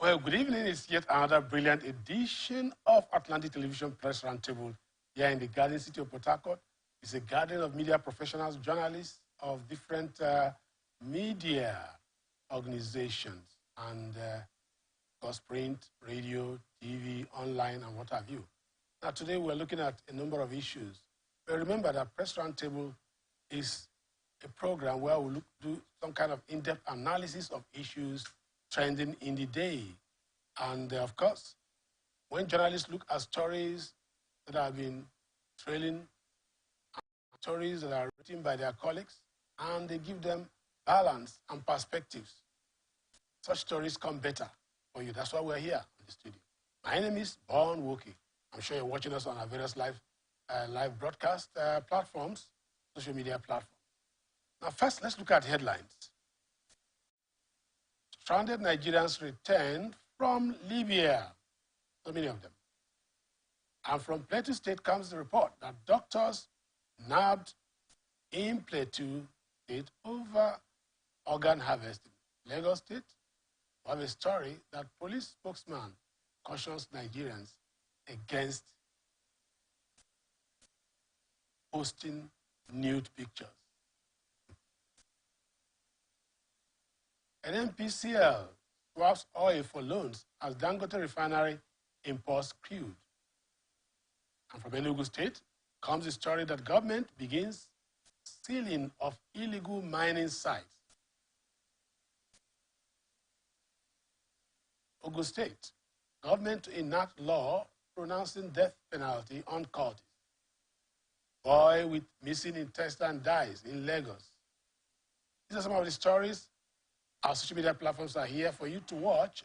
Well, good evening. It's yet another brilliant edition of Atlantic Television Press Roundtable here in the Garden City of Port Harcourt. It's a garden of media professionals, journalists of different media organizations, and of course, print, radio, TV, online, and what have you. Now, today we're looking at a number of issues. But remember that Press Roundtable is a program where we do some kind of in-depth analysis of issues trending in the day. And of course, when journalists look at stories that have been trailing, stories that are written by their colleagues, and they give them balance and perspectives, such stories come better for you. That's why we're here in the studio. My name is Bon Woki. I'm sure you're watching us on our various live broadcast platforms, social media platforms. Now, first, let's look at headlines. Stranded Nigerians returned from Libya, so many of them. And from Plateau State comes the report that doctors nabbed in Plateau State over organ harvesting. Lagos State, we have a story that police spokesman cautions Nigerians against posting nude pictures. An NPCL swaps oil for loans as Dangote refinery imports crude. And from Enugu State comes the story that government begins sealing of illegal mining sites. Ogun State, government to enact law pronouncing death penalty on cultists. Boy with missing intestine dies in Lagos. These are some of the stories. Our social media platforms are here for you to watch.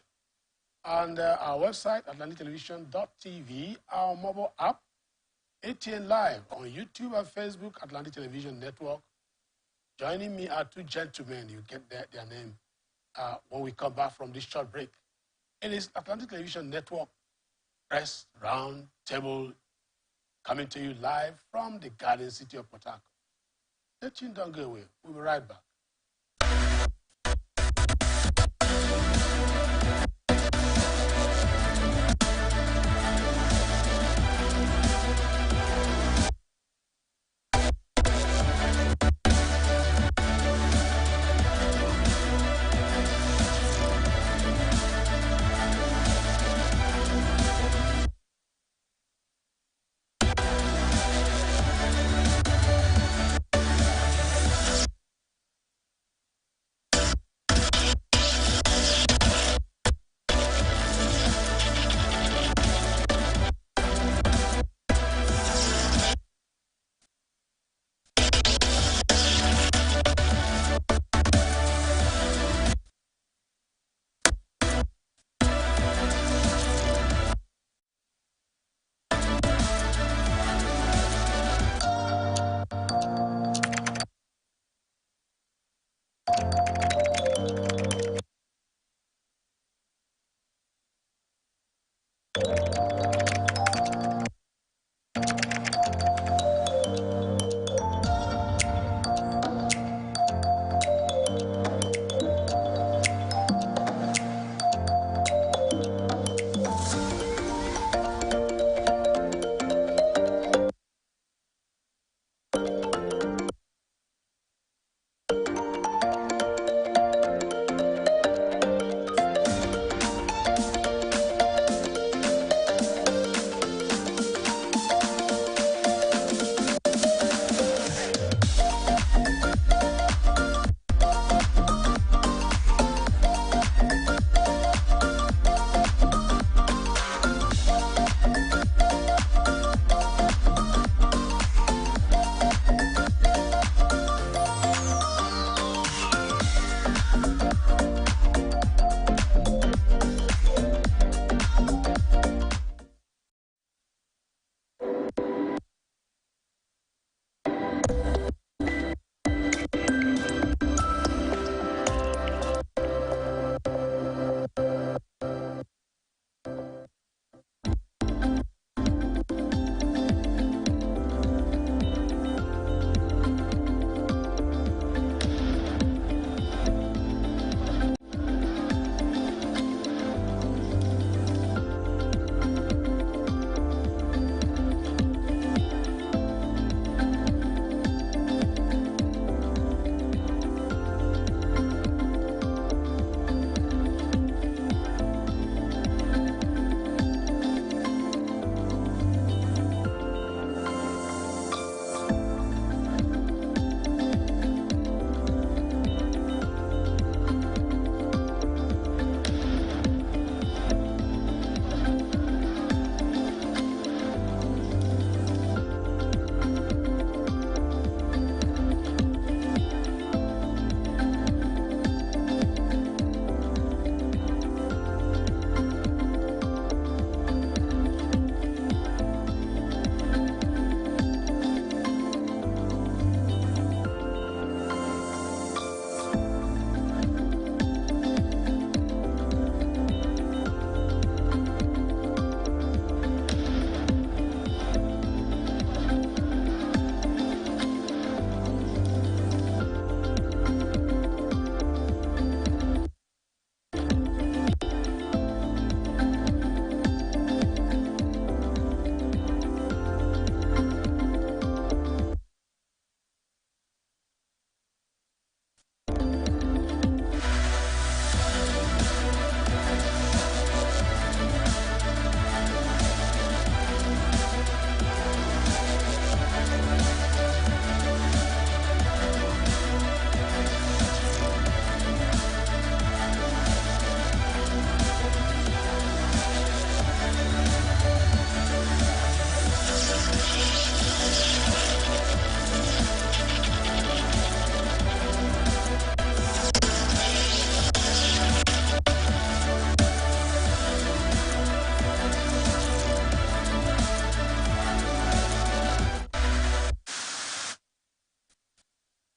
And our website, atlantictelevision.tv, our mobile app, ATN Live on YouTube and Facebook, Atlantic Television Network. Joining me are two gentlemen. You get their name when we come back from this short break. It is Atlantic Television Network Press Round Table coming to you live from the Garden City of Port Harcourt. Stay tuned, don't go away. We'll be right back.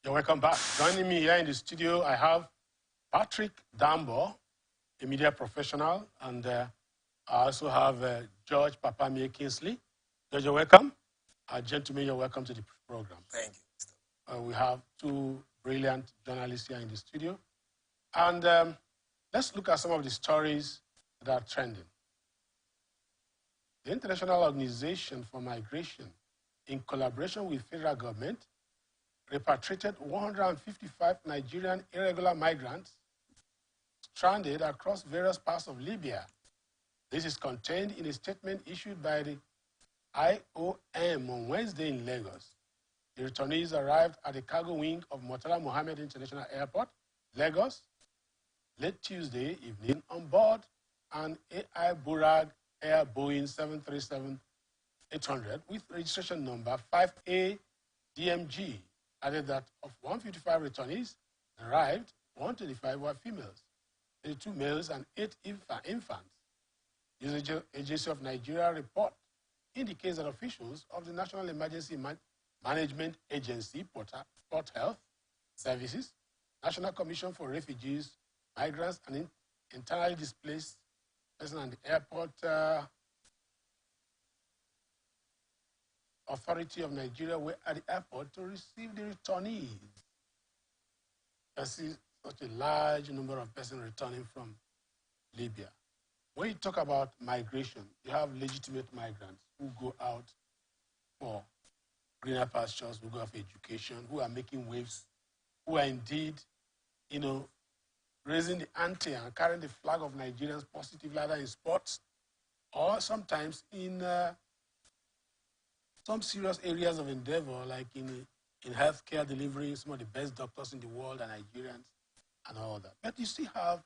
You're welcome back. Joining me here in the studio, I have Patrick Dambo, a media professional, and I also have George Papamie Kingsley. George, you're welcome. Gentlemen, you're welcome to the program. Thank you. We have two brilliant journalists here in the studio. And let's look at some of the stories that are trending. The International Organization for Migration, in collaboration with federal government, repatriated 155 Nigerian irregular migrants stranded across various parts of Libya. This is contained in a statement issued by the IOM on Wednesday in Lagos. The returnees arrived at the cargo wing of Murtala Mohammed International Airport, Lagos, late Tuesday evening on board an AI Burag Air Boeing 737-800 with registration number 5A-DMG. Added that of 155 returnees arrived, 125 were females, 32 males and 8 infants. The Agency of Nigeria report indicates that officials of the National Emergency Management Agency, Port Health Services, National Commission for Refugees, Migrants, and Internally Displaced Persons, and the Airport Authority of Nigeria were at the airport to receive the returnees. You see such a large number of persons returning from Libya. When you talk about migration, you have legitimate migrants who go out for greener pastures, who go out for education, who are making waves, who are indeed, raising the ante and carrying the flag of Nigerians positively, either in sports or sometimes in some serious areas of endeavor, like in healthcare delivery. Some of the best doctors in the world are Nigerians and all that. But you still have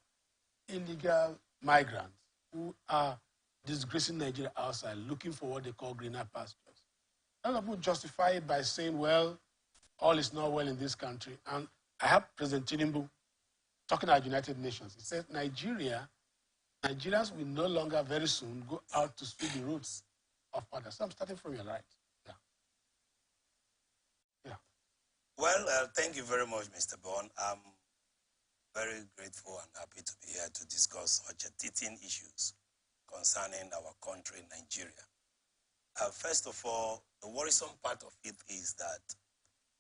illegal migrants who are disgracing Nigeria outside, looking for what they call greener pastures. A lot of people justify it by saying, well, all is not well in this country. And I have President Tinubu talking at United Nations. He said Nigerians will no longer very soon go out to sweep the roads of others. So I'm starting from your right. Well, thank you very much, Mr. Bond. I'm very grateful and happy to be here to discuss such teething issues concerning our country, Nigeria. First of all, the worrisome part of it is that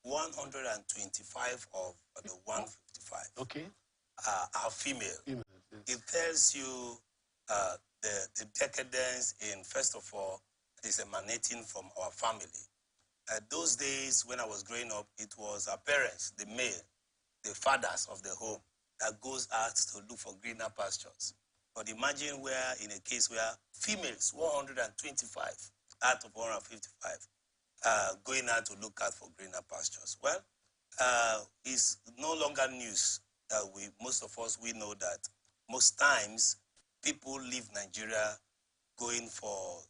125 of the 155 are female. Yes. It tells you the decadence in, first of all, is emanating from our family. Those days when I was growing up, it was our parents, the male, the fathers of the home, that goes out to look for greener pastures. But imagine where, in a case where females, 125 out of 155, going out to look out for greener pastures. Well, it's no longer news that most of us, we know that most times people leave Nigeria going for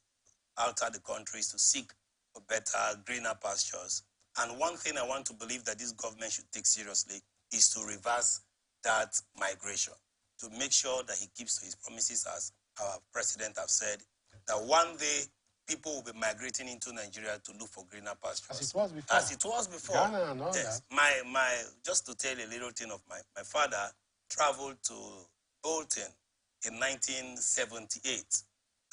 outside the countries to seek for better, greener pastures. And one thing I want to believe that this government should take seriously is to reverse that migration, to make sure that he keeps to his promises, as our president have said, that one day people will be migrating into Nigeria to look for greener pastures. As it was before. As it was before. Ghana and all yes. that. Just to tell a little thing of my father traveled to Bolton in 1978.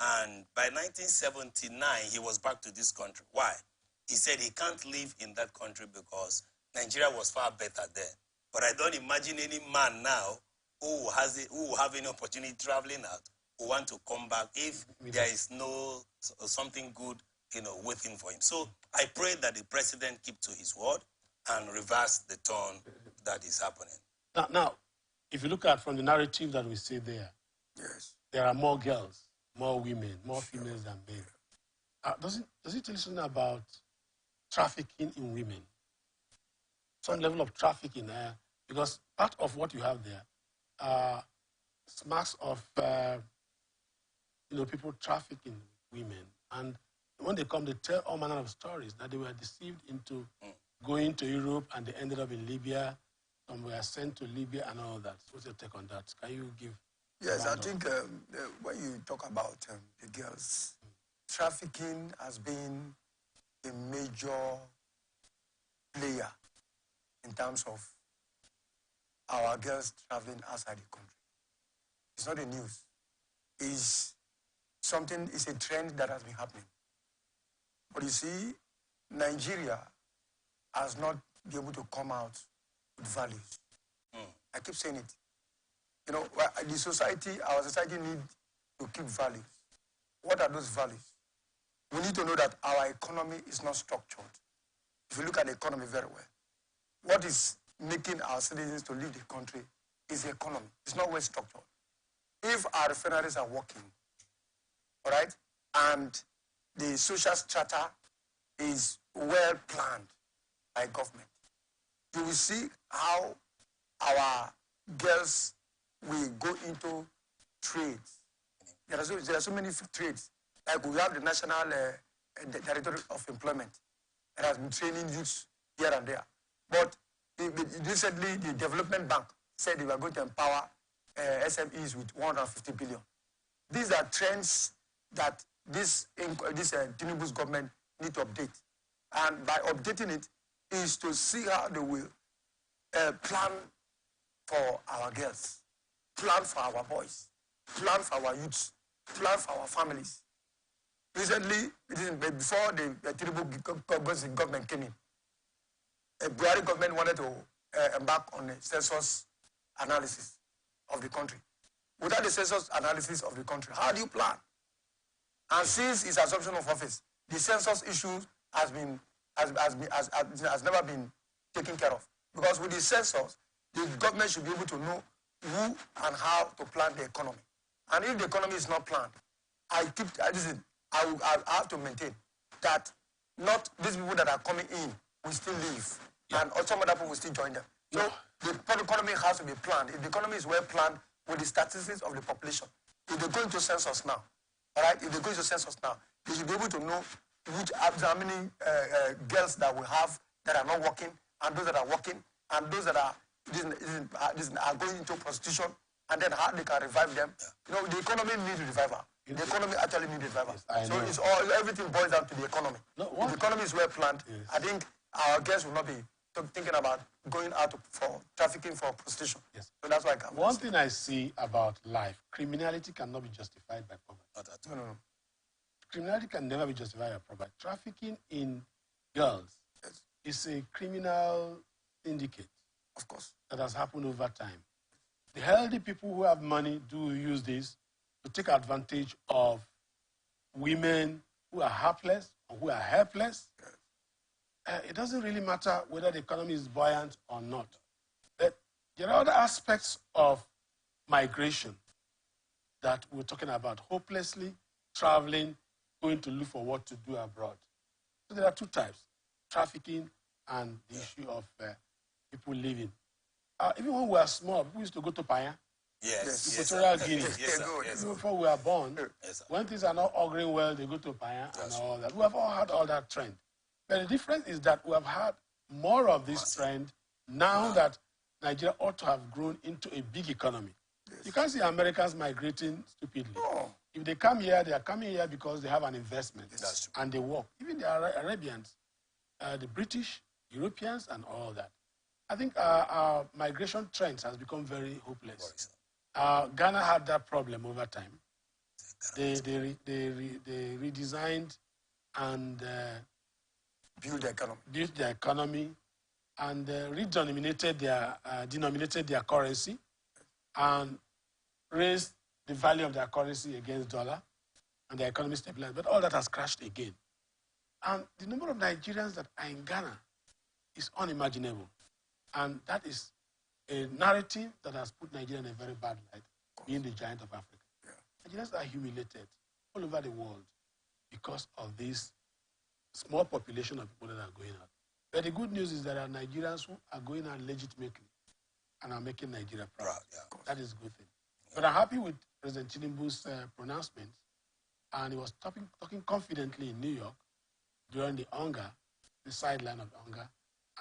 And by 1979, he was back to this country. Why? He said he can't live in that country because Nigeria was far better then. But I don't imagine any man now who will have any opportunity traveling out who want to come back if there is no something good, waiting for him. So I pray that the president keep to his word and reverse the turn that is happening. Now, if you look at from the narrative that we see there, yes, there are more girls, more women, more females than men. Does it tell you something about trafficking in women? Some level of trafficking there, because part of what you have there smacks of people trafficking women, and when they come, they tell all manner of stories that they were deceived into going to Europe and they ended up in Libya. Some were sent to Libya and all that. What's your take on that? Can you give? Yes, I think when you talk about the girls, trafficking has been a major player in terms of our girls traveling outside the country. It's not a news. It's something, it's a trend that has been happening. But you see, Nigeria has not been able to come out with values. I keep saying it. You know, the society, our society needs to keep values. What are those values? We need to know that our economy is not structured. If you look at the economy very well, what is making our citizens to leave the country is the economy. It's not well structured. If our refineries are working, all right, and the social strata is well planned by government, you will see how our girls will go into trades. There are so many trades. Like we have the National Directorate of Employment that has been training youths here and there. But recently, the Development Bank said they were going to empower SMEs with 150 billion. These are trends that this Tinubu's government need to update. And by updating it is to see how they will plan for our girls, plan for our boys, plan for our youths, plan for our families. Recently, before the Tinubu government came in, the Buhari government wanted to embark on a census analysis of the country. Without the census analysis of the country, how do you plan? And since its assumption of office, the census issue has never been taken care of. Because with the census, the government should be able to know who and how to plan the economy. And if the economy is not planned, I have to maintain that not these people that are coming in will still leave, and some other people will still join them. So the economy has to be planned. If the economy is well planned with the statistics of the population, if they go into census now, all right, if they go into census now, they should be able to know how many girls that we have that are not working, and those that are working, and those that are going into prostitution, and then how they can revive them. You know, the economy needs revival. The economy actually needs revival. Yes, so it's everything boils down to the economy. No, if the economy is well planned, I think our girls will not be thinking about going out for trafficking for prostitution. Yes. So that's why one thing I see about life, criminality cannot be justified by poverty. No. Criminality can never be justified by poverty. Trafficking in girls is a criminal syndicate. Of course. That has happened over time. The healthy people who have money do use this to take advantage of women who are helpless or who are helpless. It doesn't really matter whether the economy is buoyant or not. But there are other aspects of migration that we're talking about, hopelessly traveling, going to look for what to do abroad. So there are two types, trafficking and the issue of people living. Even when we were small, people used to go to Paya. Yes. Equatorial Guinea. Yes, before we were born, when things are not auguring well, they go to Paya and all that. We have all had all that trend. But the difference is that we have had more of this trend now that Nigeria ought to have grown into a big economy. You can't see Americans migrating stupidly. If they come here, they are coming here because they have an investment and they work. Even the Arabians, the British, Europeans, and all that. I think our migration trends has become very hopeless. Ghana had that problem over time. They redesigned and build their economy and denominated their currency and raised the value of their currency against dollar, and their economy stabilized. But all that has crashed again. And the number of Nigerians that are in Ghana is unimaginable. And that is a narrative that has put Nigeria in a very bad light, being the giant of Africa. Nigerians are humiliated all over the world because of this small population of people that are going out. But the good news is that there are Nigerians who are going out legitimately and are making Nigeria proud. That is a good thing. But I'm happy with President Tinubu's pronouncement, and he was talking confidently in New York during the sideline of hunger,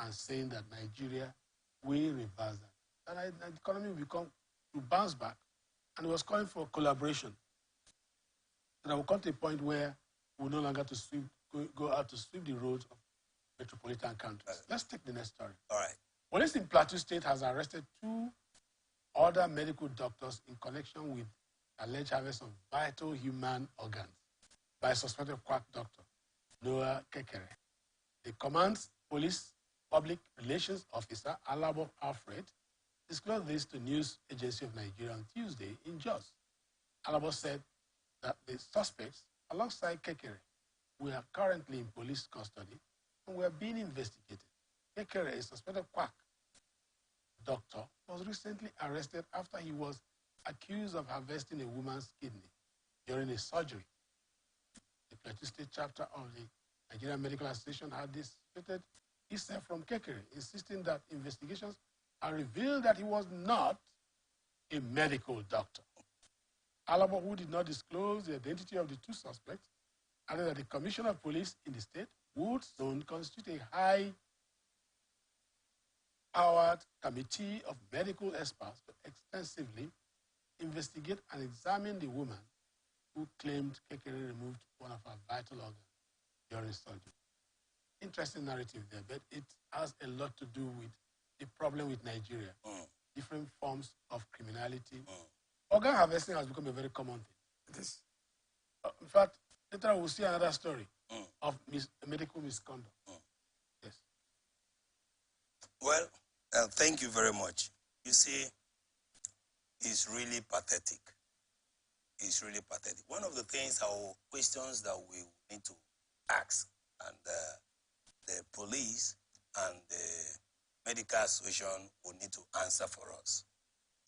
and saying that Nigeria will reverse that. And the economy will bounce back. And he was calling for collaboration. And I will come to a point where we'll no longer go out to sweep the roads of metropolitan countries. Let's take the next story. All right. Police in Plateau State has arrested 2 other medical doctors in connection with alleged harvest of vital human organs by a suspected quack doctor, Noah Kekere. The command's police public relations officer, Alabo Alfred, disclosed this to News Agency of Nigeria on Tuesday in Jos. Alabo said that the suspects, alongside Kekere, were currently in police custody and were being investigated. Kekere, a suspected quack doctor, was recently arrested after he was accused of harvesting a woman's kidney during a surgery. The Plateau State chapter of the Nigerian Medical Association had disputed itself from Kekere, insisting that investigations have revealed that he was not a medical doctor. Alabo, who did not disclose the identity of the 2 suspects, added that the Commissioner of Police in the state would soon constitute a high-powered committee of medical experts to extensively investigate and examine the woman who claimed Kekere removed one of her vital organs during surgery. Interesting narrative there, but it has a lot to do with the problem with Nigeria. Different forms of criminality. Organ harvesting has become a very common thing. It is. In fact, later we'll see another story of medical misconduct. Yes. Well, thank you very much. You see, it's really pathetic. It's really pathetic. One of the things, our questions that we need to ask, and the police and the medical association will need to answer for us,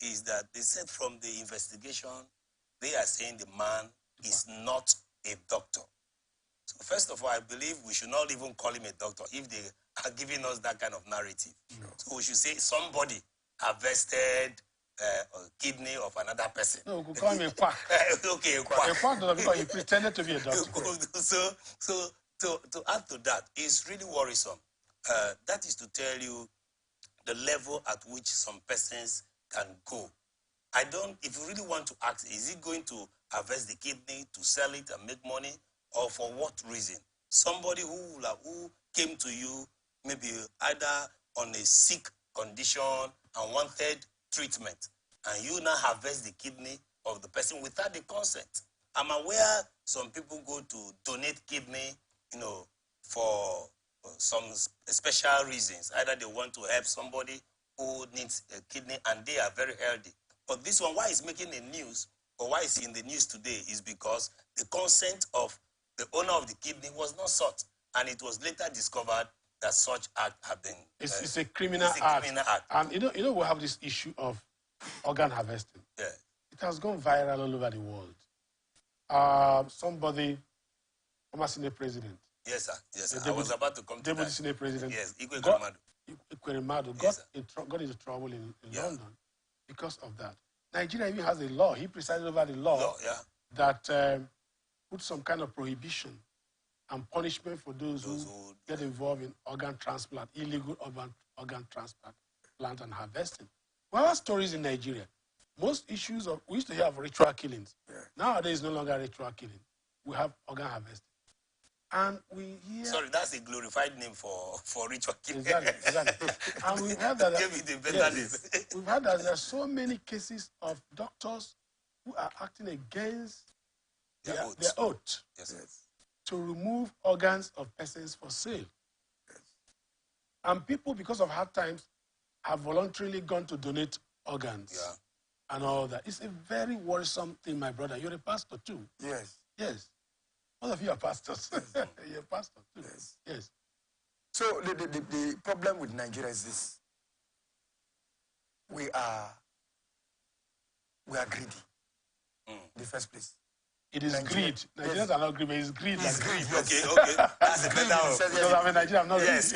is that they said from the investigation, they are saying the man is not a doctor. So first of all, I believe we should not even call him a doctor if they are giving us that kind of narrative. So we should say somebody harvested a kidney of another person. No, we could call him a quack. Okay, a quack. A quack doctor because he pretended to be a doctor. So to add to that, it's really worrisome. That is to tell you the level at which some persons can go. If you really want to ask, is he going to harvest the kidney to sell it and make money, or for what reason? Somebody who came to you maybe either on a sick condition and wanted treatment, and you now harvest the kidney of the person without the consent. I'm aware some people go to donate kidney, for some special reasons. Either they want to help somebody who needs a kidney and they are very healthy. But this one, why it's making the news, or why it's in the news today, is because the consent of the owner of the kidney was not sought, and it was later discovered that such act had been... It's a criminal act. And you know we have this issue of organ harvesting. Yeah. It has gone viral all over the world. Somebody, former Senate President. Yes, sir. Yes, sir. I was about to come to Deputy that. Senate President. Yes, Ikweremadu yes, got into trouble in London because of that. Nigeria even has a law. He presided over the law that puts some kind of prohibition and punishment for those who get involved in organ transplant, illegal organ transplant, plant and harvesting. Well, our stories in Nigeria, most issues we used to have ritual killings. Yeah. Nowadays, no longer ritual killing. We have organ harvesting. And we hear... Sorry, that's a glorified name for ritual killing. Exactly. And we've heard that... Give me the better name. We've heard that there are so many cases of doctors who are acting against their oath to remove organs of persons for sale. Yes. And people, because of hard times, have voluntarily gone to donate organs and all that. It's a very worrisome thing, my brother. You're a pastor too. Yes. Yes. All of you are pastors. You're a pastor too. Yes. Yes. So the problem with Nigeria is this. We are greedy in the first place. It is greed. Nigerians are not greedy, it's greed. It's greed. Okay. That's a better one. Because I'm a Nigerian, I'm not greedy. It's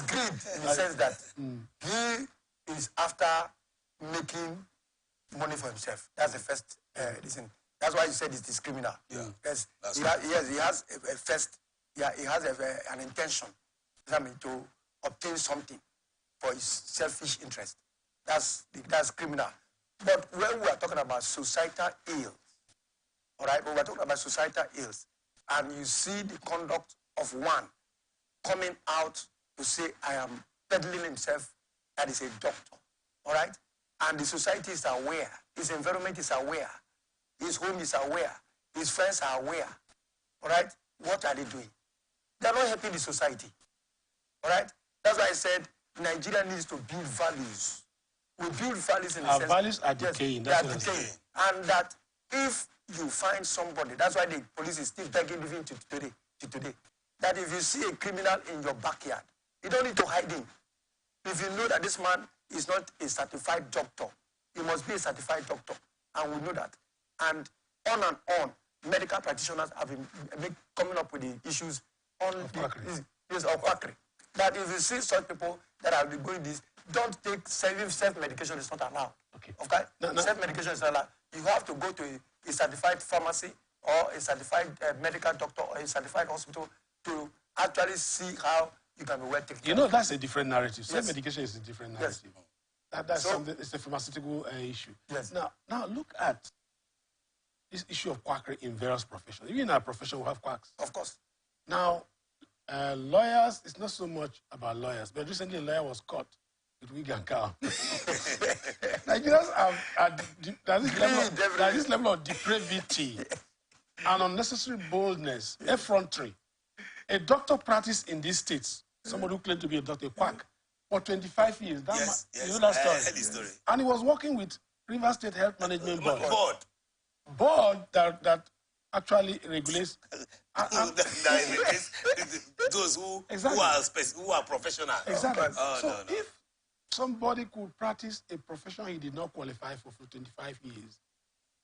greed in the sense that he is after making money for himself. That's the first reason. That's why you said it is criminal. Yeah. Yes. He has an intention, to obtain something for his selfish interest. That's criminal. But when we are talking about societal ills, all right, when we're talking about societal ills, and you see the conduct of one coming out to say, I am peddling himself that is a doctor, all right? And the society is aware, his environment is aware, his home is aware, his friends are aware, all right? What are they doing? They're not helping the society, all right? That's why I said Nigeria needs to build values. We build values in the sense... values are decaying. Yes, they are decaying. And that if you find somebody, that's why the police is still begging even to today, that if you see a criminal in your backyard, you don't need to hide him. If you know that this man is not a certified doctor, he must be a certified doctor. And we know that. And on, medical practitioners have been coming up with the issues on this quackery. That if you see such people that are doing this, don't take self-medication is not allowed. Okay. Okay? Self-medication is not allowed. You have to go to a certified pharmacy or a certified medical doctor or a certified hospital to actually see how you can be well taken care of. You know, that's a different narrative. Yes. Self-medication is a different narrative. Yes. That's something, it's a pharmaceutical issue. Yes. Now look at this issue of quackery in various professions. Even in our profession, we have quacks. Of course. Now, lawyers, it's not so much about lawyers, but recently a lawyer was caught with wig and cow. Nigerians there's this level of depravity and unnecessary boldness, effrontery. A doctor practiced in these states, somebody who claimed to be a doctor, a quack, for 25 years. Yes, you know that story? I heard the story. And he was working with River State Health Management Board that actually regulates those who are professional. Exactly. Oh, so no. if somebody could practice a profession he did not qualify for 25 years,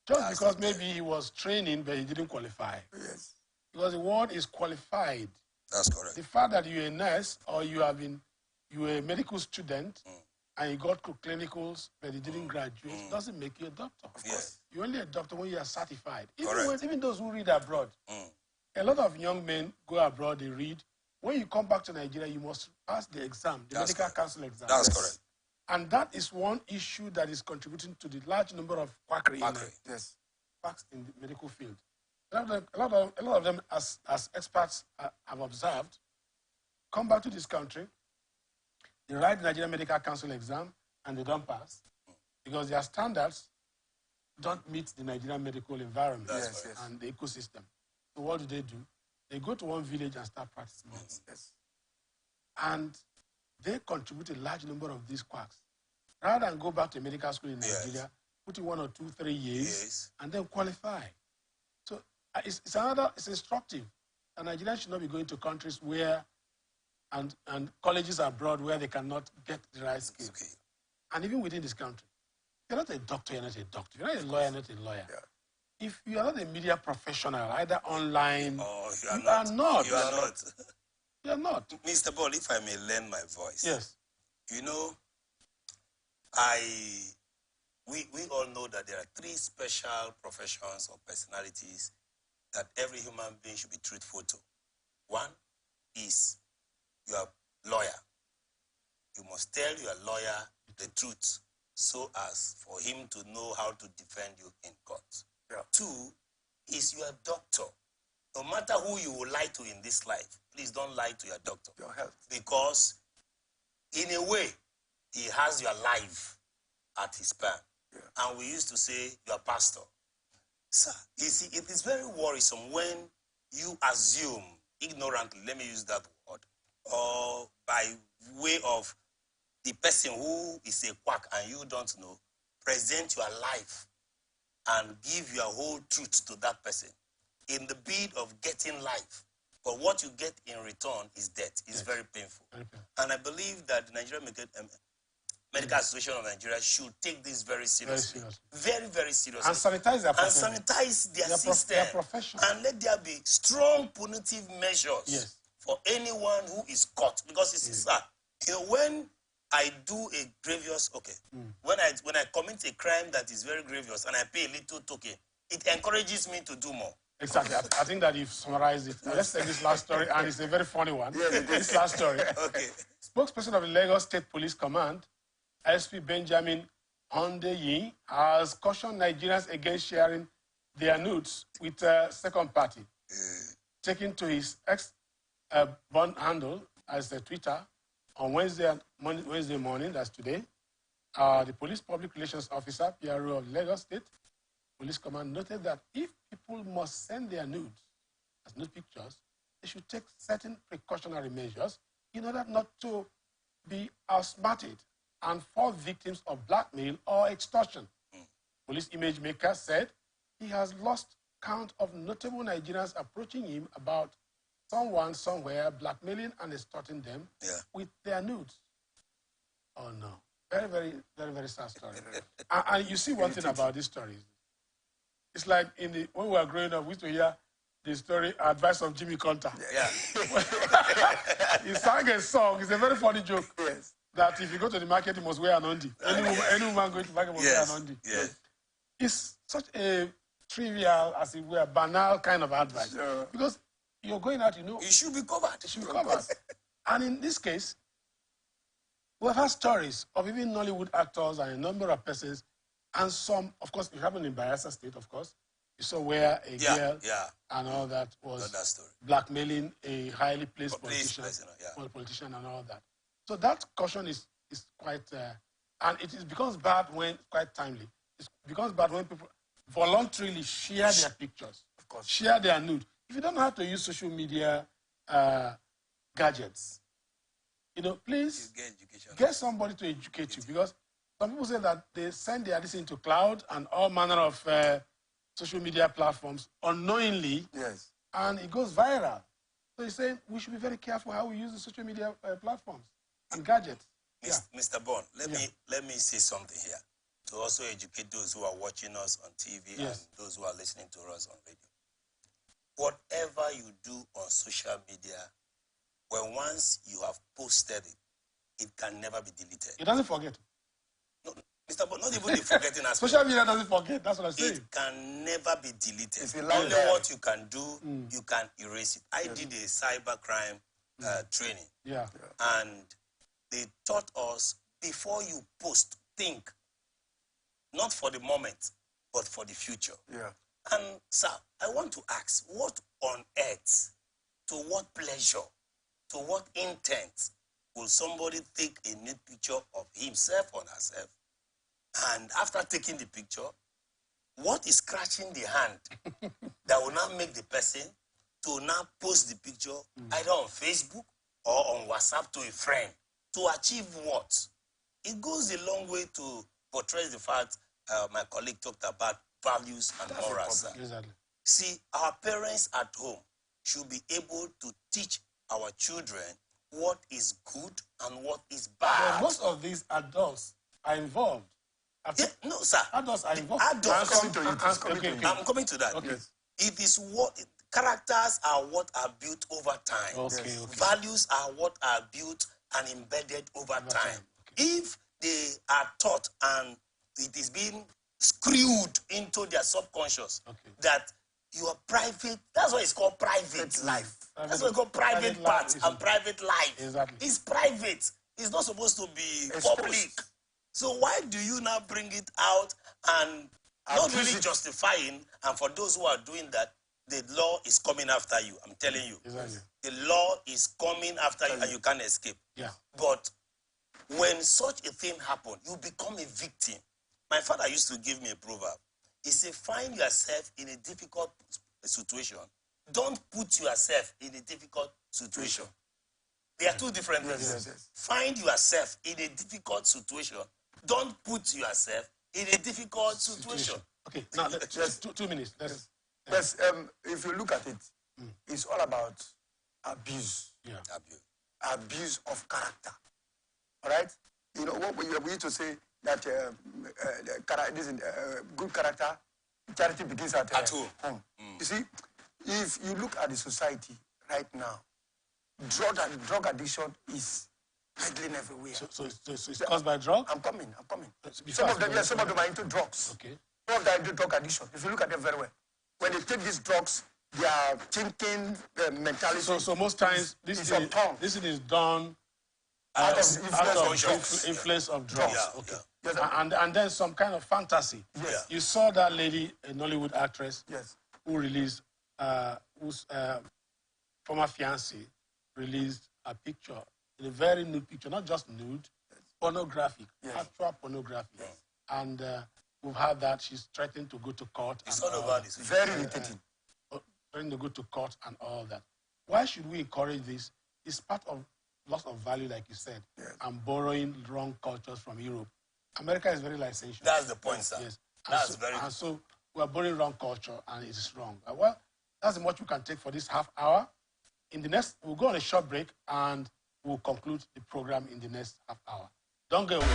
just because maybe he was training but he didn't qualify. Yes. Because the word is qualified. That's correct. The fact that you're a nurse or you were a medical student and you got to clinicals but you didn't graduate doesn't make you a doctor. Of course. You're only a doctor when you are certified. Even those who read abroad. A lot of young men go abroad, they read. When you come back to Nigeria, you must pass the exam, the medical council exam. That's correct. And that is one issue that is contributing to the large number of quackery quacks in the medical field. A lot of them, as experts have observed, come back to this country, they write the Nigerian Medical Council exam, and they don't pass because their standards don't meet the Nigerian medical environment and the ecosystem. So what do? They go to one village and start practicing medicine. And they contribute a large number of these quacks. Rather than go back to medical school in Nigeria, put in 1 or 2, 3 years, and then qualify. So it's instructive. And Nigerians should not be going to countries where, and colleges abroad where they cannot get the right skills. Okay. And even within this country, you're not a doctor, you're not a doctor. You're not a lawyer, you're not a lawyer. Yeah. If you are not a media professional, either online, you are not. You are not. You are not. Mr. Ball, if I may lend my voice. Yes. You know, we all know that there are 3 special professions or personalities that every human being should be truthful to. One is you are lawyer. You must tell your lawyer the truth so as for him to know how to defend you in court. Yeah. 2 is you are a doctor. No matter who you will lie to in this life, please don't lie to your doctor. Your health. Because in a way, he has your life at his palm. Yeah. And we used to say, you're pastor. Sir, you see, it is very worrisome when you assume, ignorantly, let me use that word, or by way of the person who is a quack and you don't know, present your life and give your whole truth to that person in the bid of getting life. But what you get in return is death. It's very painful. And I believe that the Nigerian Medical Association of Nigeria should take this very seriously. Very, very seriously. And sanitize their system. Their profession. And let there be strong punitive measures for anyone who is caught. Because it's you know, when I do a grievous, when I commit a crime that is very grievous and I pay a little token, it encourages me to do more. Exactly. I think that you've summarized it. Let's take this last story, and it's a very funny one. This last story. Spokesperson of the Lagos State Police Command, SP Benjamin Hondeyi, has cautioned Nigerians against sharing their nudes with a second party. Taking to his ex-born handle as a Twitter, On Wednesday morning, that's today, the police public relations officer, PRO of Lagos State Police Command, noted that if people must send their nudes as nude pictures, they should take certain precautionary measures in order not to be outsmarted and fall victims of blackmail or extortion. Police image maker said he has lost count of notable Nigerians approaching him about someone somewhere blackmailing and extorting them with their nudes. Oh no. Very, very, very, very sad story. and you see one thing about this story. It's like when we were growing up, we used to hear the story, Advice of Jimmy Conter. Yeah. He sang a song. It's a very funny joke. Yes. That if you go to the market, you must wear an undi. Any woman going to the market must wear an undi. Yes. It's such a trivial, as it were, banal kind of advice. Sure. Because you're going out, you know. You should be covered. You should be covered. And in this case, we've had stories of even Nollywood actors and a number of persons, and some, of course, it happened in Bayelsa State, of course. You saw where a girl and all that was blackmailing a highly placed politician, politician and all that. So that caution is quite, and it becomes bad when, quite timely. It becomes bad when people voluntarily share their pictures, of course, share their nude. If you don't know how to use social media gadgets, you know, please get somebody to educate you, because some people say that they send their this into cloud and all manner of social media platforms unknowingly, and it goes viral. So he's saying we should be very careful how we use the social media platforms and gadgets. Mr. Bond, let me say something here to also educate those who are watching us on TV and those who are listening to us on radio. Whatever you do on social media, when once you have posted it, it can never be deleted. It doesn't forget. No, Mr. Bond, not even the forgetting aspect. Social media doesn't forget, that's what I'm saying. It can never be deleted. Only what you can do, you can erase it. I did a cybercrime training. And they taught us, before you post, think. Not for the moment, but for the future. And, sir, I want to ask, what on earth, to what pleasure, to what intent will somebody take a nude picture of himself or herself? And after taking the picture, what is scratching the hand that will now make the person to now post the picture either on Facebook or on WhatsApp to a friend to achieve what? It goes a long way to portray the fact my colleague talked about values and morals. Exactly. See, our parents at home should be able to teach our children what is good and what is bad. But most of these adults are involved. No, sir. Adults are involved. Adults. I'm coming to that. Okay. It is what characters are what are built over time. Values are what are built and embedded over time. If they are taught and it is being screwed into their subconscious that you are private, that's what it's called private life. That's what it's called private part and private life. Exactly. It's private. It's not supposed to be public. So why do you now bring it out and not really justifying? And for those who are doing that, the law is coming after you. I'm telling you. Exactly. The law is coming after you and you can't escape. But when such a thing happens, you become a victim. My father used to give me a proverb. He said, find yourself in a difficult situation. Don't put yourself in a difficult situation. There are two different things. Find yourself in a difficult situation. Don't put yourself in a difficult situation. Okay, now, just 2 minutes. If you look at it, it's all about abuse. Abuse of character. All right? You know, what we used to say that good character, charity begins at home. You see, if you look at the society right now, drug addiction is peddling everywhere. So it's caused by drugs? I'm coming. Some of them are into drugs. Some of them are into drug addiction. If you look at them very well, when they take these drugs, their thinking, their mentality. So most times this is done out of influence of drugs. And then some kind of fantasy. You saw that lady, a Nollywood actress, who released, whose former fiancé released a picture in a very nude picture, not just nude, pornographic, actual pornography. And we've had that. She's threatening to go to court. It's all over this. Very irritating. Threatening to go to court and all that. Why should we encourage this? It's part of loss of value, like you said, and borrowing wrong cultures from Europe. America is very licentious. That's the point, sir. Yes. And so we're borrowing wrong culture, and it is wrong. Well, that's much we can take for this half hour. In the next, we'll go on a short break, and we'll conclude the program in the next half hour. Don't go away.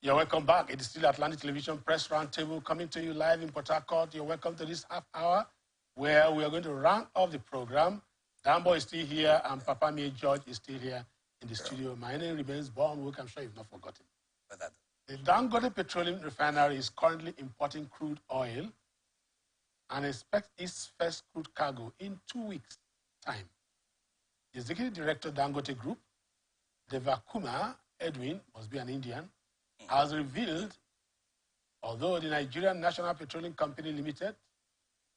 You're welcome back. It is still Atlantic Television Press Roundtable coming to you live in Port Harcourt. You're welcome to this half hour where we are going to round off the program. Dambo is still here and Papa May George is still here in the studio. My name remains Bon Wook. I'm sure you've not forgotten. The Dangote Petroleum Refinery is currently importing crude oil and expects its first crude cargo in 2 weeks' time. The Executive Director Dangote Group, Devakuma Edwin, must be an Indian, has revealed, although the Nigerian National Petroleum Company Limited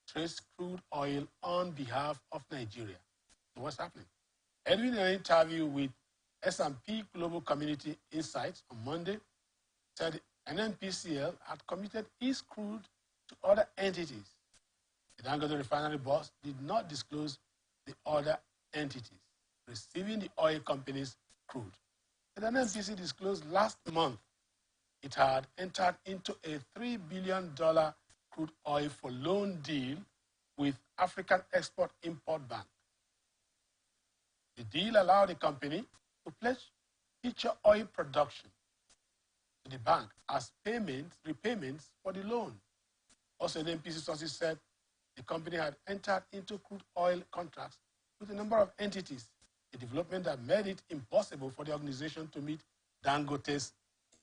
trades crude oil on behalf of Nigeria. So what's happening? Edwin, in an interview with S&P Global Community Insights on Monday, said NNPCL had committed its crude to other entities. The Dangote refinery boss did not disclose the other entities receiving the oil company's crude. The NNPC disclosed last month it had entered into a $3 billion crude oil for loan deal with African Export-Import Bank. The deal allowed the company to pledge future oil production to the bank as repayments for the loan. Also, the NPC sources said the company had entered into crude oil contracts with a number of entities, a development that made it impossible for the organization to meet Dangote's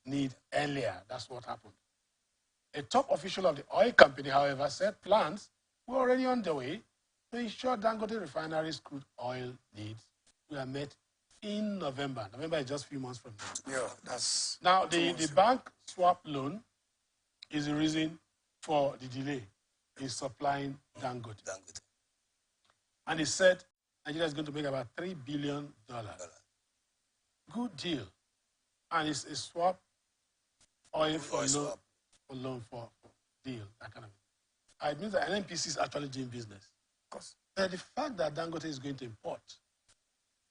need earlier. That's what happened. A top official of the oil company, however, said plans were already underway to ensure Dangote Refinery's crude oil needs were met in November. November is just a few months from now. Yeah, that's... Now, the bank swap loan is the reason for the delay in supplying Dangote. And he said Nigeria is going to make about $3 billion. Good deal. And it's a swap oil for loan for deal, that kind of thing. It means that NNPC is actually doing business. Of course. But the fact that Dangote is going to import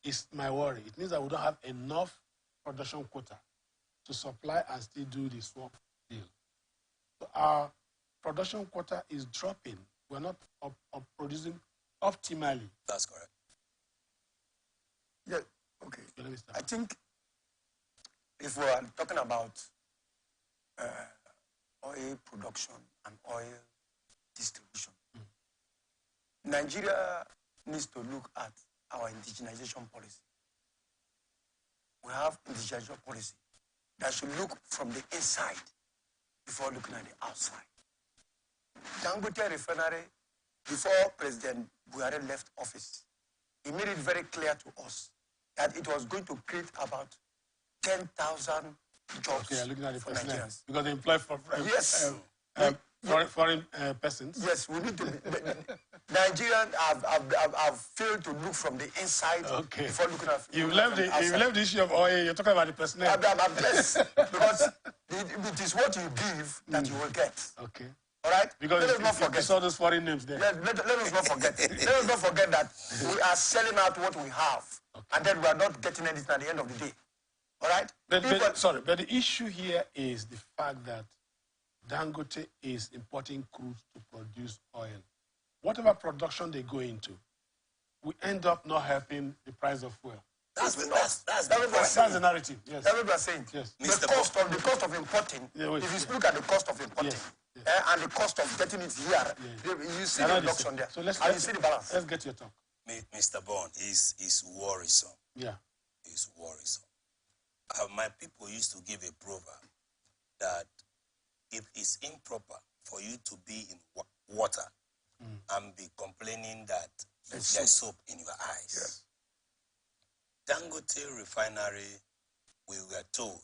is my worry. It means that we don't have enough production quota to supply and still do the swap deal. So our production quota is dropping. We're not producing optimally. That's correct. Yeah, okay. I think if we are talking about oil production and oil distribution, Nigeria needs to look at our indigenization policy. We have indigenization policy that should look from the inside before looking at the outside. Dangote Refinery, before President Buhari left office, he made it very clear to us that it was going to create about 10,000 jobs for Nigerians. Because they employ foreign persons. Yes, we need to be... Nigerians have failed to look from the inside before looking at... You've left the issue of oil, you're talking about the personnel. Yes, because it is what you give that you will get. Okay. All right? Because let us not forget. It's all those foreign names there. Let us not forget. Let us not forget that we are selling out what we have, and then we are not getting anything at the end of the day. All right? But the issue here is the fact that Dangote is importing crude to produce oil. Whatever production they go into, we end up not helping the price of fuel. That's the narrative. Yes. That's what we are saying. Yes. The cost of importing. If you look at the cost of importing and the cost of getting it here, you see the reduction there. So you see the balance. Let's get your talk. Mr. Bond is worrisome. Yeah. It's worrisome. My people used to give a proverb that it is improper for you to be in water and be complaining that there's soap in your eyes. Yeah. Dangote refinery, we were told,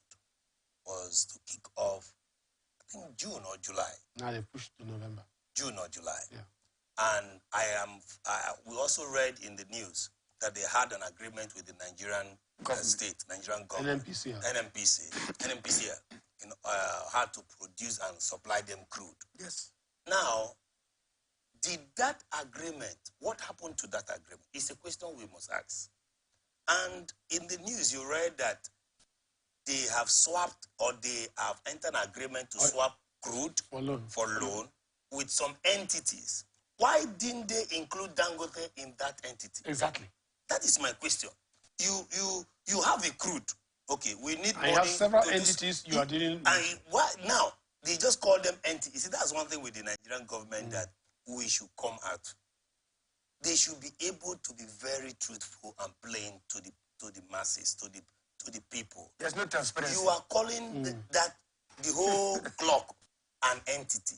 was to kick off, I think, June or July. Now they pushed to November. June or July. Yeah. And we also read in the news that they had an agreement with the Nigerian Nigerian government. NNPCL, had to produce and supply them crude. Yes. Now, did that agreement, what happened to that agreement? It's a question we must ask. And in the news, you read that they have swapped or they have entered an agreement to swap crude for loan with some entities. Why didn't they include Dangote in that entity? Exactly. That is my question. You have a crude. Okay, we need money. You have several entities you are dealing with. And why now? They just call them entities. You see, that's one thing with the Nigerian government that we should come out. They should be able to be very truthful and plain to the masses, to the people. There's no transparency. You are calling the whole clock an entity.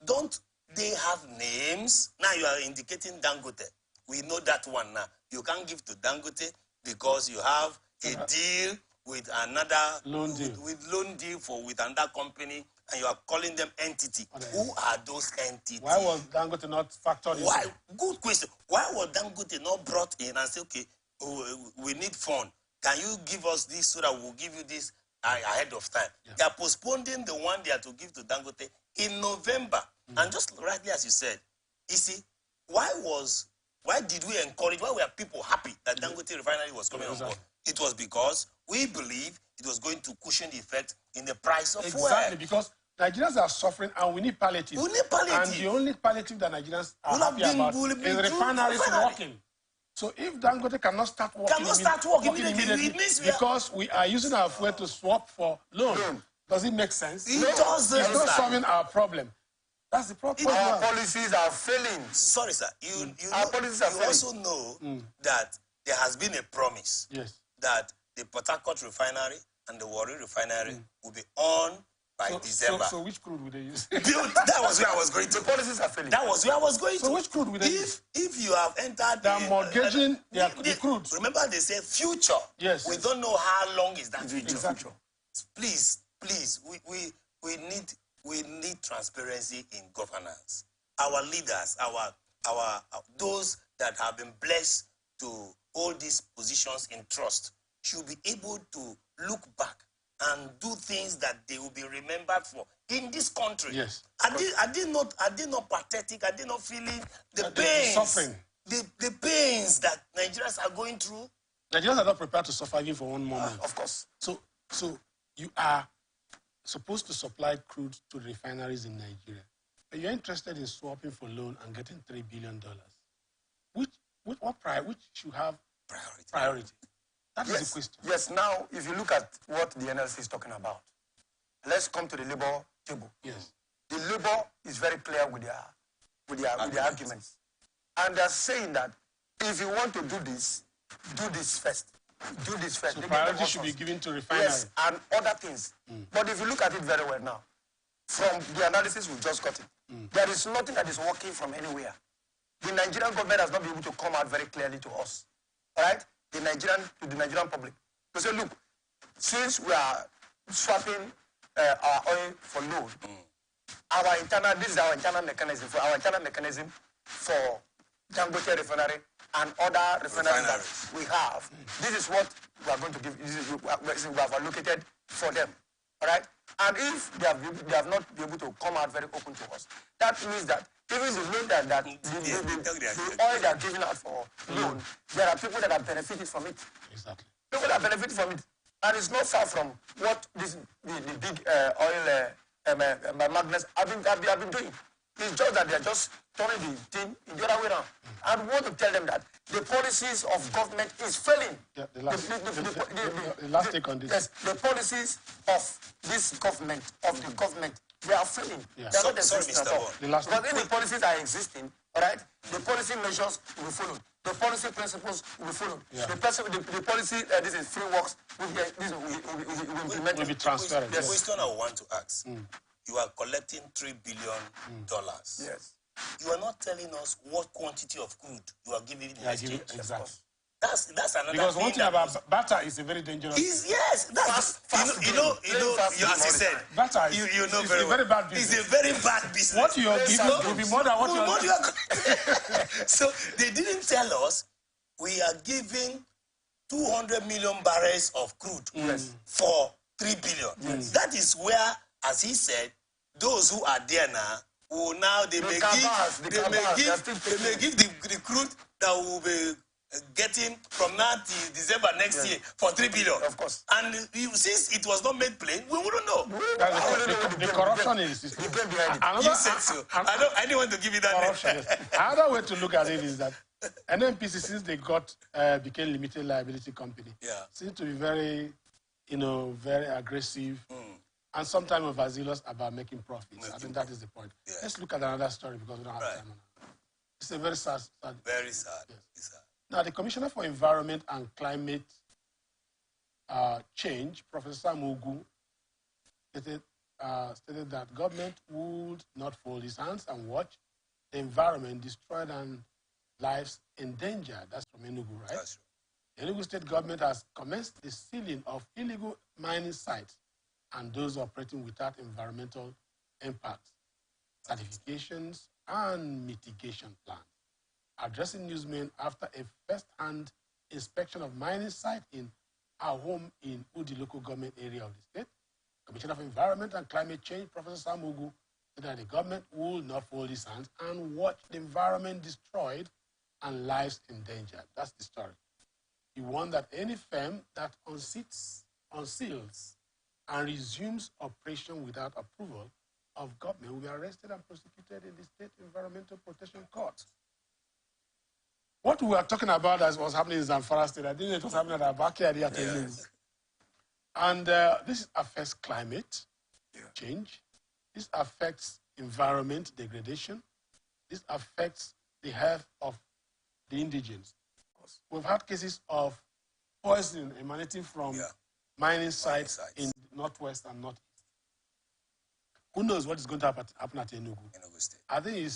Don't they have names? Now you are indicating Dangote. We know that one now. You can't give to Dangote because you have a deal with another loan deal. With loan deal with another company, and you are calling them entity. Who are those entities? Why was Dangote not factored in? Why? Good question. Why was Dangote not brought in and say, okay, we need fund. Can you give us this so that we'll give you this ahead of time? Yeah. They are postponing the one they are to give to Dangote in November. And just rightly as you said, you see, why did we encourage, why were people happy that Dangote refinery was coming on board? It was because we believe it was going to cushion the effect in the price of fuel. Exactly, because Nigerians are suffering and we need palliative. We need palliative. And the only palliative that Nigerians are happy about is refineries working. So if Dangote cannot start working, immediately because we are using our fuel to swap for loan, does it make sense? It doesn't. It's not solving our problem. That's the problem. Our policies are failing. Sorry, sir. You also know that there has been a promise that the Port Harcourt refinery and the Warri refinery will be on by December. So which crude would they use? That was where I was going to. The policies are failing. That was where I was going to. So which crude would they use? If you have entered... They are mortgaging the crude. Remember they say future. Yes. We don't know how long is that future. Exactly. Please, we need transparency in governance. Our leaders, those that have been blessed to hold these positions in trust should be able to look back and do things that they will be remembered for in this country. Yes. I did not pathetic. I did not feeling the pains, suffering, the pains that Nigerians are going through. Nigerians are not prepared to suffer even for one moment. Of course. So you are supposed to supply crude to refineries in Nigeria. But you're interested in swapping for loan and getting $3 billion. Which should have priority? That is the question. Yes, now, if you look at what the NLC is talking about, let's come to the labor table. Yes. The labor is very clear with their arguments. And they're saying that if you want to do this first. Do this first. So priority should be given to refineries. Yes, and other things. But if you look at it very well now, from the analysis we just got, there is nothing that is working from anywhere. The Nigerian government has not been able to come out very clearly to us. All right? To the Nigerian public. To say, look, since we are swapping our oil for loan, this is our internal mechanism. For our internal mechanism for Dangote refinery and other refineries that we have, this is what we are going to give. This is what we have allocated for them. All right? And if they have not been able to come out very open to us, that means that even the loan that the oil they are giving out for loan, there are people that have benefited from it. Exactly. People that benefit from it. And it's not far from what the big oil magnets have been doing. It's just that they're just turning the thing in the other way around. And we want to tell them that the policies of government is failing. Yeah, the last take on this. Yes, the policies of this government, they are failing. Yeah. They're not existing at all. Because if the policies are existing, all right, the policy measures will be followed. The policy principles will be followed. Yeah. The policy, this is frameworks, will be implemented. Will be transparent. The question I want to ask, you are collecting $3 billion. Yes. You are not telling us what quantity of crude you are giving in exchange. Exactly. That's another because thing. One thing about barter is a very dangerous. Yes, that's as you said. Barter you know it's very a very bad It's business. a very bad business. What you are giving will be more than what you are. So they didn't tell us we are giving 200 million barrels of crude for 3 billion. Yes. That is where, as he said, those who are there now will now they may give the crude that will be getting from now to December next year for 3 billion. Of course. And since it was not made plain, we wouldn't know. The corruption is. You said so. I didn't want to give you that. Corruption. Yes. Another way to look at it is that NNPC, since they became limited liability company, seems to be very, very aggressive and sometimes overzealous about making profits. I think that is the point. Yeah. Let's look at another story because we don't have time. It's a very sad. Very sad. Yes. Sad. Now, the Commissioner for Environment and Climate Change, Professor Sam Ugu, stated that government would not fold its hands and watch the environment destroyed and lives endangered. That's from Enugu, right? That's right. The Enugu state government has commenced the sealing of illegal mining sites and those operating without environmental impact certifications and mitigation plans. Addressing newsmen after a first-hand inspection of mining site in our home in Udi local government area of the state, Commissioner for Environment and Climate Change, Professor Sam Ugu, said that the government will not fold its hands and watch the environment destroyed and lives endangered. That's the story. He warned that any firm that unseals and resumes operation without approval of government will be arrested and prosecuted in the State Environmental Protection Court. What we were talking about as was happening in Zamfara State, I think it was happening at our backyard here. Yes. And this affects climate change. This affects environment degradation. This affects the health of the indigents. We've had cases of poison emanating from mining sites in northwest and northeast. Who knows what is going to happen at Enugu State? I think you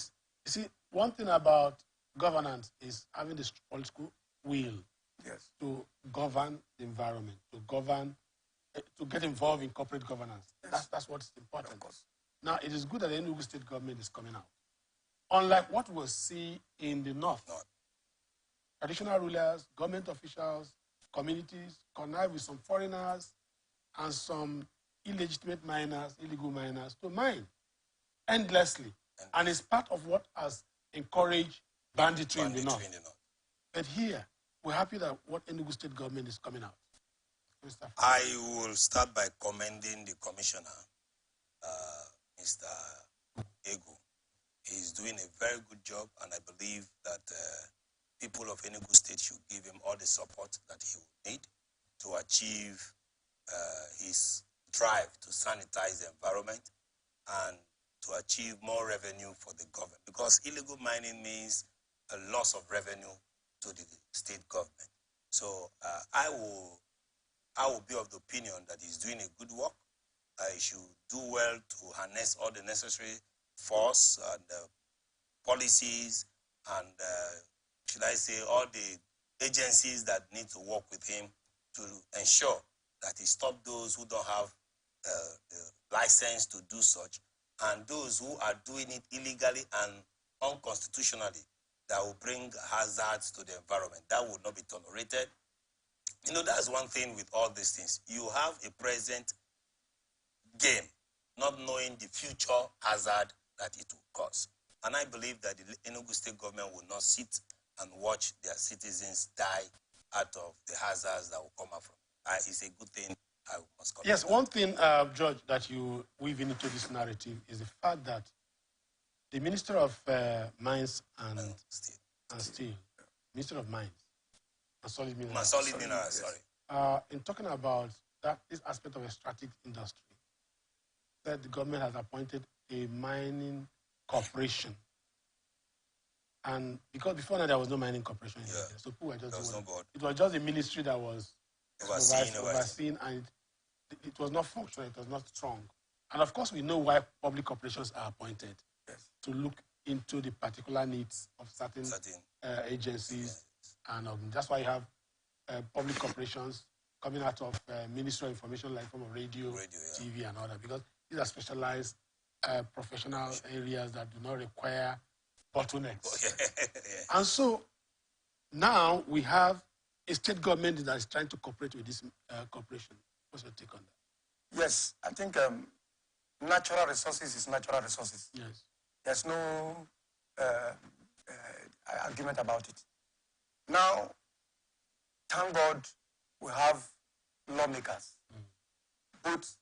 see, one thing about governance is having the political will to govern the environment, to get involved in corporate governance. Yes. That's what's important. Now, it is good that the Enugu State government is coming out. Unlike what we'll see in the north, traditional rulers, government officials, communities connive with some foreigners and some illegitimate miners, illegal miners, to mine endlessly. And it's part of what has encouraged banditry in the north. But here, we're happy that what Enugu State government is coming out. I will start by commending the commissioner, Mr. Egu. He's doing a very good job, and I believe that people of Enugu State should give him all the support that he will need to achieve his drive to sanitize the environment and to achieve more revenue for the government. Because illegal mining means a loss of revenue to the state government. So I will be of the opinion that he's doing a good work. He should do well to harness all the necessary force and policies and, should I say, all the agencies that need to work with him to ensure that he stops those who don't have the license to do such, and those who are doing it illegally and unconstitutionally that will bring hazards to the environment. That will not be tolerated. You know, that's one thing with all these things. You have a present game, not knowing the future hazard that it will cause. And I believe that the Enugu State government will not sit and watch their citizens die out of the hazards that will come out from it. It's a good thing. I must comment. Yes, one thing, George, that you weave into this narrative is the fact that the Minister of Mines and Steel, Minister of Mines and Solid Minerals. Solid Minerals, sorry. In talking about this aspect of extractive industry, that the government has appointed a mining corporation. And because before that there was no mining corporation in Nigeria, so people were just doing it was just a ministry that was overseen, and it was not functional, it was not strong. And of course, we know why public corporations are appointed to look into the particular needs of certain agencies, and that's why you have public corporations coming out of Ministry of Information, like from radio, TV, and all that, because these are specialized professional areas that do not require bottlenecks. And so now we have a state government that is trying to cooperate with this corporation. What's your take on that? Yes, I think natural resources is natural resources. Yes. There's no argument about it. Now, thank God we have lawmakers, both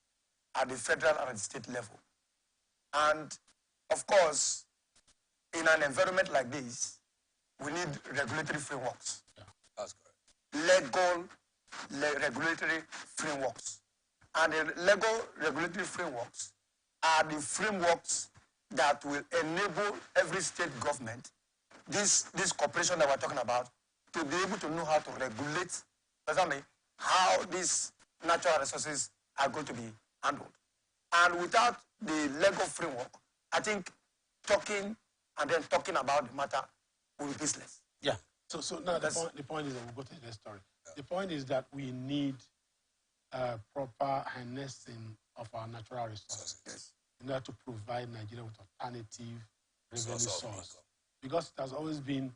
at the federal and at the state level. And, of course, in an environment like this, we need regulatory frameworks. Yeah, that's correct. Legal regulatory frameworks. And the legal regulatory frameworks are the frameworks that will enable every state government, this corporation that we're talking about, to be able to know how to regulate, how these natural resources are going to be handled. And without the legal framework, I think talking and then talking about the matter will be business. Yeah. So now the point is that we'll go to the next story. Yeah. The point is that we need proper harnessing of our natural resources in order to provide Nigeria with alternative revenue source. Because it has always been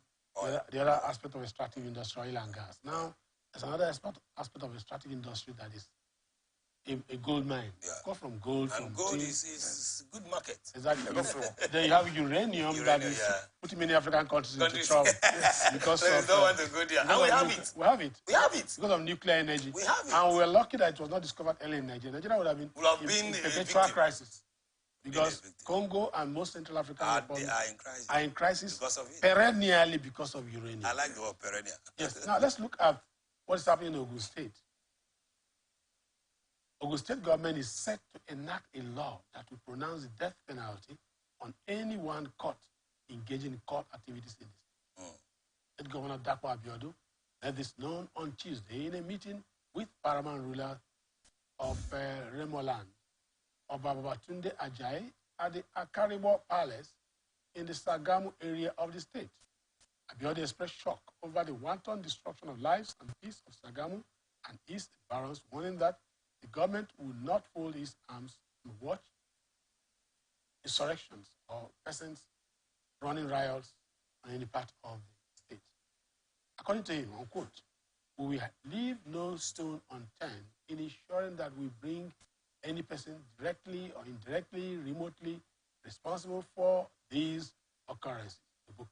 the other aspect of extractive industry, oil and gas. Now, there's another aspect of extractive industry that is a gold mine. Yeah. Go from gold. And gold is good market. Exactly. Then you have uranium that is putting many African countries into trouble. Because so don't want to go there. And we have it. We have it. We have it. Because of nuclear energy. We have it. And we're lucky that it was not discovered early in Nigeria. Nigeria would have been in a perpetual crisis. Because Congo and most Central African republics are in crisis because of it. Perennially because of uranium. I like the word perennial. Yes. Now let's look at what is happening in Ogun State. Ogun State government is set to enact a law that will pronounce the death penalty on anyone caught engaging in court activities in the state. State Governor Dapo Abiodun made this known on Tuesday in a meeting with paramount ruler of Remoland, Obabatunde Ajayi, at the Akaribo Palace in the Sagamu area of the state. Abiodun expressed shock over the wanton destruction of lives and peace of Sagamu and its barons, warning that the government will not fold its arms to watch insurrections or peasants running riots on any part of the state. According to him, unquote, we will leave no stone unturned in ensuring that we bring any person directly or indirectly, remotely responsible for these occurrences. The book.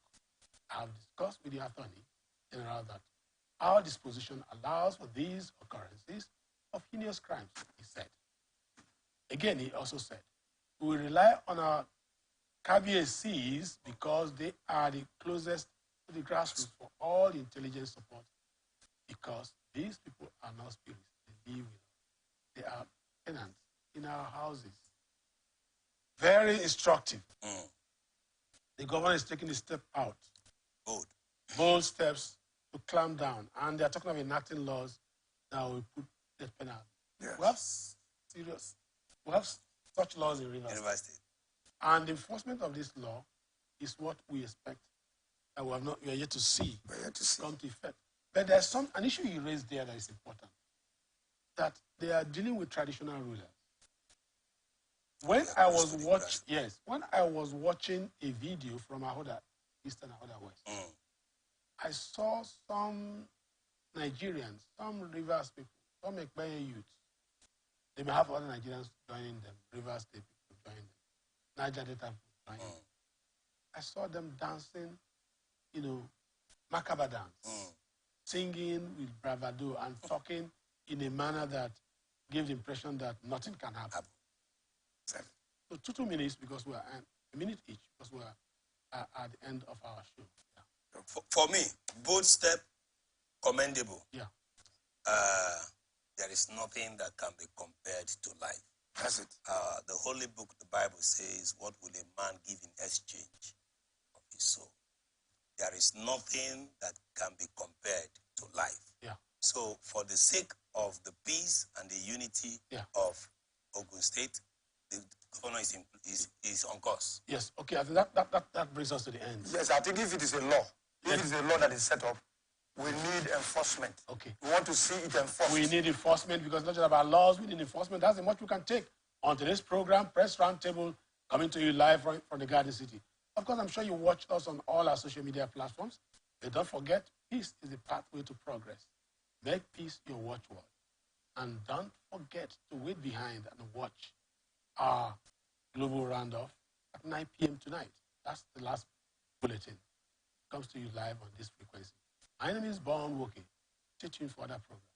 I have discussed with the Attorney General that our disposition allows for these occurrences of heinous crimes, he said. Again, he also said, we will rely on our KBACs because they are the closest to the grassroots for all the intelligence support, because these people are not spirits. They live with us. They are tenants in our houses. Very instructive. The government is taking a step out. Bold steps to clamp down. And they're talking of enacting laws that will put death penalty. Yes. We have such laws in Rivers State. And the enforcement of this law is what we expect that we are yet to see come to effect. But there's an issue you raised there that is important, that they are dealing with traditional rulers. When I was watching a video from Ahoda East and Ahoda West, I saw some Nigerians, some Rivers people, some Ekpeye youths. They may have other Nigerians joining them, Rivers State people joining them, Niger Delta people joining them. I saw them dancing, macabre dance. singing with bravado and talking in a manner that gave the impression that nothing can happen. So 2 minutes because we're a minute each because we're at the end of our show. Yeah. For me, bold step, commendable. Yeah. There is nothing that can be compared to life. That's it. The Holy Book, the Bible says, what will a man give in exchange of his soul? There is nothing that can be compared to life. Yeah. So for the sake of the peace and the unity of Ogun State, the governor is on course. Yes, okay, I think that brings us to the end. Yes, I think if it is a law, if it is a law that is set up, we need enforcement. Okay. We want to see it enforced. We need enforcement because not just about laws, we need enforcement. That's the much we can take on today's program, Press Roundtable, coming to you live from the Garden City. Of course, I'm sure you watch us on all our social media platforms. But don't forget, peace is the pathway to progress. Make peace your watchword. And don't forget to wait behind and watch our global roundup at 9 p.m. tonight. That's the last bulletin. It comes to you live on this frequency. My name is Bon Woke. Stay tuned for other programs.